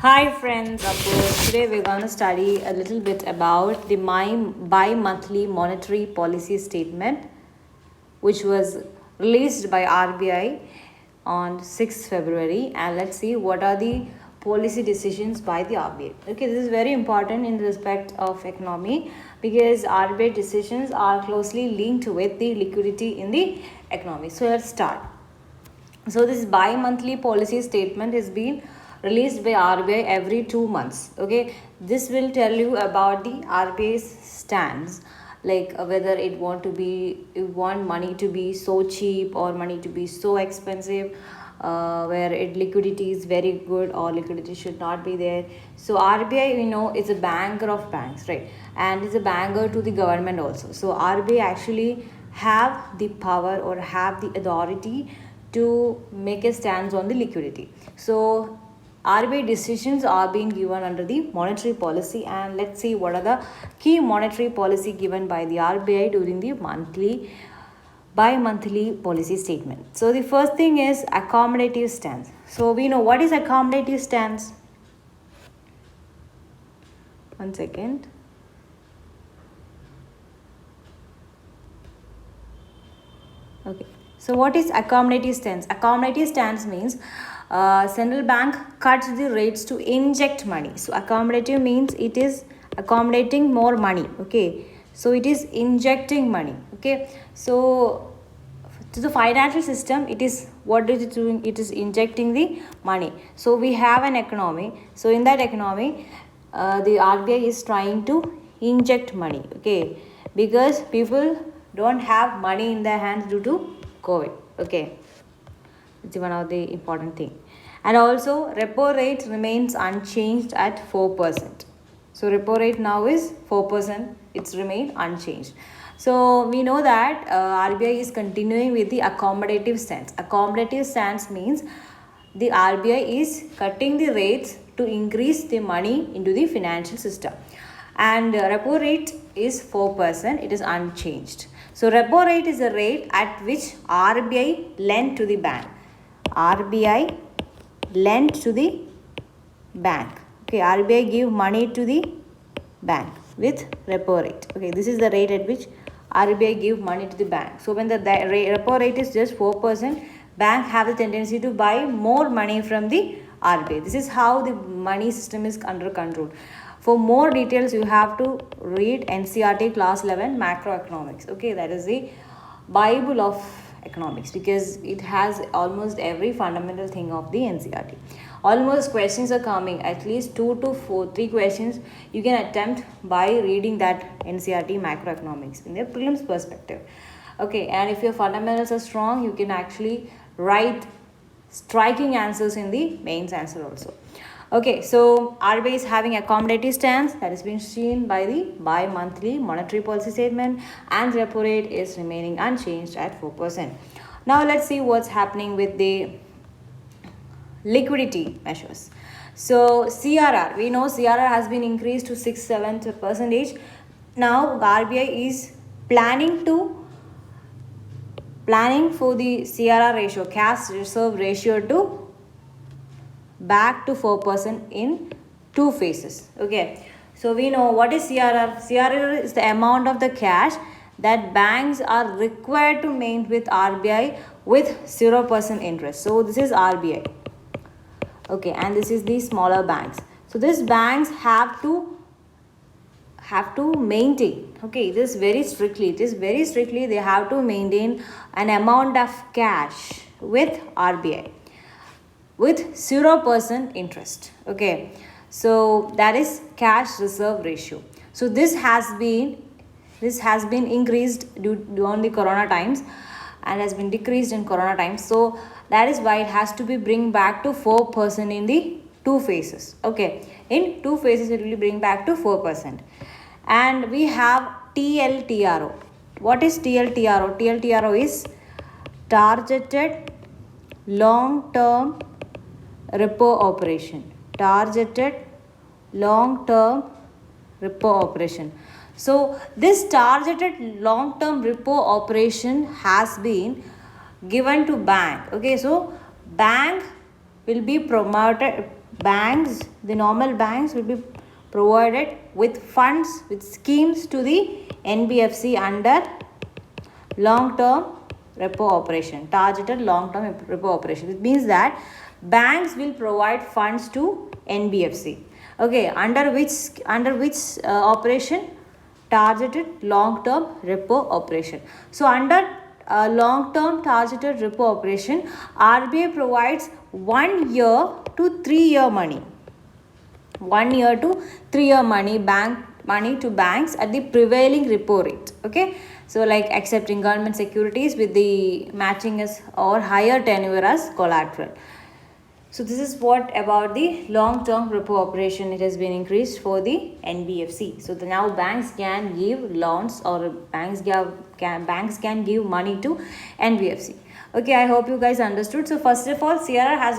Hi friends, today we're going to study a little bit about the bi-monthly monetary policy statement which was released by RBI on 6th February, and let's see what are the policy decisions by the RBI. Okay, this is very important in respect of economy because RBI decisions are closely linked with the liquidity in the economy. So let's start. So this bi-monthly policy statement is being released by RBI every 2 months. Okay, this will tell you about the RBI's stance, like whether it want money to be so cheap or money to be so expensive, where liquidity is very good or liquidity should not be there. So RBI, is a banker of banks, right, and is a banker to the government also. So RBI actually have the power or have the authority to make a stance on the liquidity. So RBI decisions are being given under the monetary policy, and let's see what are the key monetary policy given by the RBI during the bi-monthly policy statement. So the first thing is accommodative stance. So we know what is accommodative stance. One second. Okay. So what is accommodative stance? Accommodative stance means central bank cuts the rates to inject money. So accommodative means it is accommodating more money. Okay. So it is injecting money. Okay. So to the financial system, it is what is it doing? It is injecting the money. So we have an economy. So in that economy, the RBI is trying to inject money. Okay, because people don't have money in their hands due to COVID. Okay, it's one of the important thing. And also repo rate remains unchanged at 4%. So repo rate now is 4%. It's remained unchanged. So we know that RBI is continuing with the accommodative stance. Accommodative stance means the RBI is cutting the rates to increase the money into the financial system. And repo rate is 4%. It is unchanged. So repo rate is the rate at which RBI lent to the bank. RBI lent to the bank. Okay, RBI give money to the bank with repo rate. Okay, this is the rate at which RBI give money to the bank. So when the repo rate is just 4%, bank have the tendency to buy more money from the RBI. This is how the money system is under control. For more details, you have to read NCERT class 11 macroeconomics. Okay, that is the Bible of economics because it has almost every fundamental thing of the NCERT. Almost questions are coming, at least 3 questions you can attempt by reading that NCERT macroeconomics in the prelims perspective. Okay, and if your fundamentals are strong, you can actually write striking answers in the mains answer also. Okay, so RBI is having accommodative stance that is being seen by the bi-monthly monetary policy statement, and repo rate is remaining unchanged at 4%. Now let's see what's happening with the liquidity measures. So CRR, we know CRR has been increased to 6-7%. Now RBI is planning for the CRR ratio, cash reserve ratio, to back to 4% in 2 phases. Okay, so we know what is CRR. CRR is the amount of the cash that banks are required to maintain with RBI with 0% interest. So this is RBI. Okay, and this is the smaller banks. So these banks have to maintain, okay, this very strictly. It is very strictly they have to maintain an amount of cash with RBI with 0% interest. Okay, so that is cash reserve ratio. So this has been increased during the corona times and has been decreased in corona times. So that is why it has to be bring back to 4% in the 2 phases. Okay, in 2 phases it will bring back to 4%. And we have TLTRO. What is TLTRO? TLTRO is targeted long term repo operation. Targeted long term repo operation. So this targeted long term repo operation has been given to bank. Okay, so bank will be promoted banks, the normal banks will be provided with funds, with schemes to the NBFC under long-term repo operation, targeted long-term repo operation. It means that banks will provide funds to NBFC. Okay, under which operation? Targeted long-term repo operation. So under long-term targeted repo operation, RBI provides 1 year to 3 year money. 1 year to 3 year money to banks at the prevailing repo rate. Okay, so like accepting government securities with the matching as or higher tenure as collateral. So this is what about the long-term repo operation. It has been increased for the NBFC. So now banks can give loans or banks can give money to NBFC. Okay, I hope you guys understood. So first of all, CRR has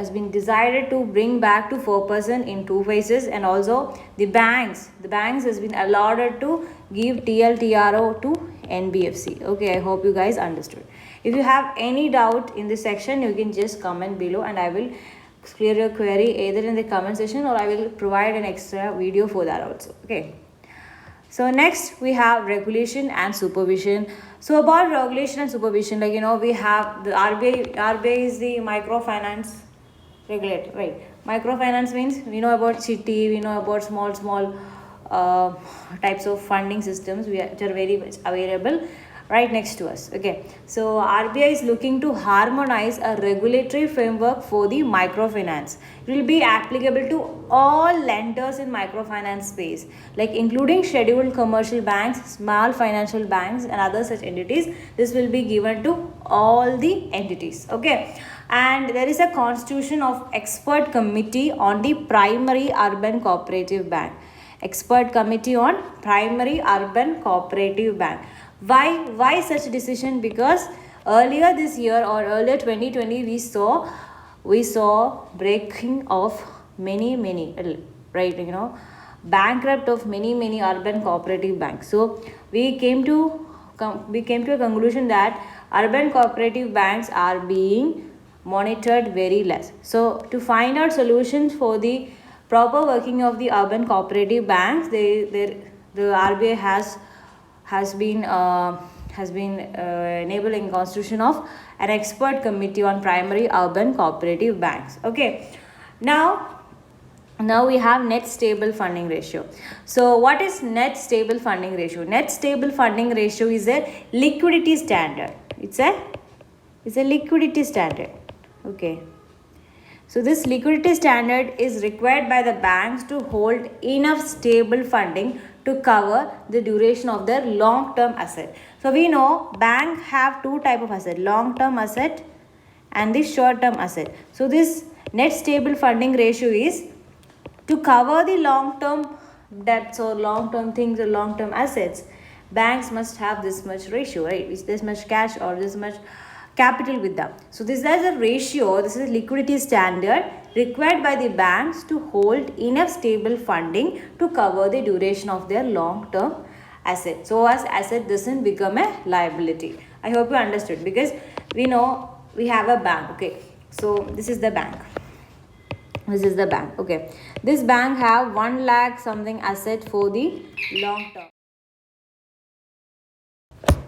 been decided to bring back to 4% in 2 phases, and also the banks has been allowed to give TLTRO to NBFC. Okay, I hope you guys understood. If you have any doubt in this section, you can just comment below and I will clear your query either in the comment section or I will provide an extra video for that also. Okay. So next we have regulation and supervision. So about regulation and supervision, like we have the RBI is the microfinance regulator, right? Microfinance means we know about Chitti, we know about small types of funding systems which are very much available right next to us. Okay, so RBI is looking to harmonize a regulatory framework for the microfinance. It will be applicable to all lenders in microfinance space, like including scheduled commercial banks, small financial banks and other such entities. This will be given to all the entities. Okay, and there is a constitution of expert committee on the primary urban cooperative bank. Expert committee on primary urban cooperative bank. Why such decision? Because earlier this year or earlier 2020 we saw breaking of many right, bankrupt of many urban cooperative banks. So we came to a conclusion that urban cooperative banks are being monitored very less. So to find out solutions for the proper working of the urban cooperative banks, the RBI has been enabling constitution of an expert committee on primary urban cooperative banks. Okay, now we have net stable funding ratio. So what is net stable funding ratio? Net stable funding ratio is a liquidity standard. It's a liquidity standard. Okay, so this liquidity standard is required by the banks to hold enough stable funding to cover the duration of their long-term asset. So we know banks have 2 type of asset, long-term asset and the short-term asset. So this net stable funding ratio is to cover the long-term debts or long-term things or long-term assets. Banks must have this much ratio, right? Is this much cash or this much capital with them. So this is a ratio, this is a liquidity standard required by the banks to hold enough stable funding to cover the duration of their long-term asset. So as asset doesn't become a liability. I hope you understood, because we know we have a bank. Okay, so this is the bank. This is the bank. Okay, this bank have 1 lakh something asset for the long term.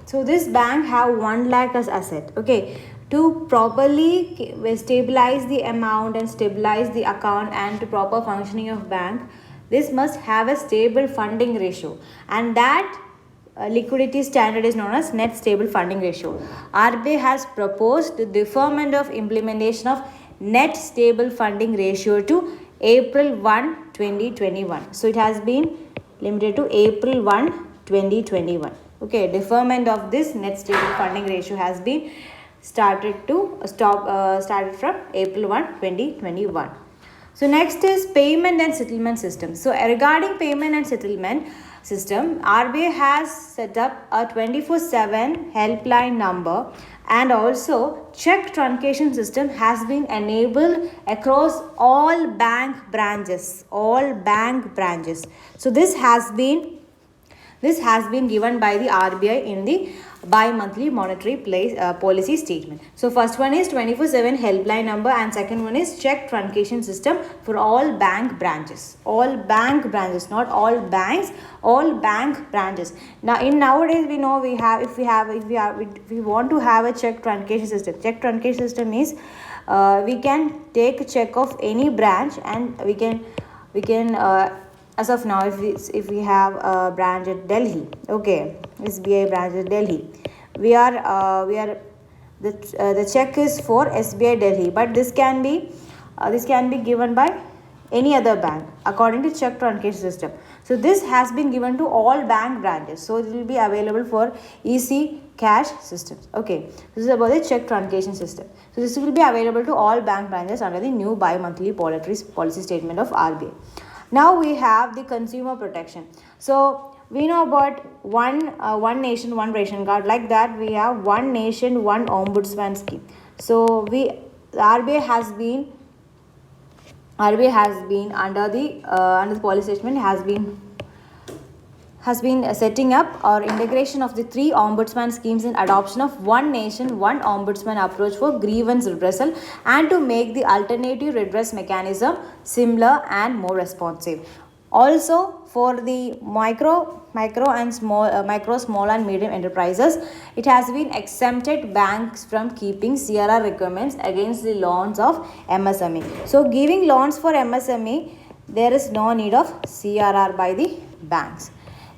So this bank have 1 lakh as asset. Okay, to properly stabilize the amount and stabilize the account and to proper functioning of bank, this must have a stable funding ratio, and that liquidity standard is known as net stable funding ratio. RBI has proposed the deferment of implementation of net stable funding ratio to April 1, 2021. So it has been limited to April 1, 2021. Okay, deferment of this net stable funding ratio has been started from April 1, 2021. So next is payment and settlement system. So regarding payment and settlement system, RBI has set up a 24/7 helpline number, and also check truncation system has been enabled across all bank branches. So this has been given by the RBI in the bi-monthly monetary policy statement. So first one is 24/7 helpline number, and second one is check truncation system for all bank branches. All bank branches, not all banks, all bank branches. Now in nowadays we know we have, if we want to have a check truncation system. Check truncation system is we can take a check of any branch, and we can as of now, if we have a branch at Delhi, okay, SBI branch at Delhi, we are the check is for SBI Delhi, but this can be given by any other bank according to check truncation system. So this has been given to all bank branches, so it will be available for EC cash systems. Okay, this is about the check truncation system. So this will be available to all bank branches under the new bi-monthly policy statement of RBI. Now we have the consumer protection. So we know about one nation, one ration card. Like that, we have one nation, one ombudsman scheme. So the RBI has been under the policy statement has been setting up or integration of the 3 ombudsman schemes in adoption of one nation, one ombudsman approach for grievance redressal, and to make the alternative redress mechanism simpler and more responsive. Also, for the micro, small and medium enterprises, it has been exempted banks from keeping CRR requirements against the loans of MSME. So, giving loans for MSME, there is no need of CRR by the banks.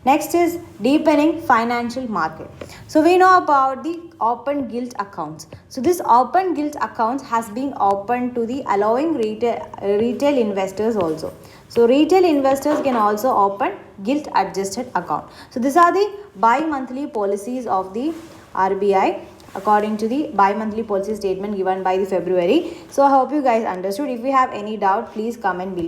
Next is deepening financial market. So we know about the open gilt accounts. So this open gilt accounts has been opened to the allowing retail investors also. So retail investors can also open gilt adjusted account. So these are the bi-monthly policies of the RBI according to the bi-monthly policy statement given by the February. So I hope you guys understood. If you have any doubt, please comment below.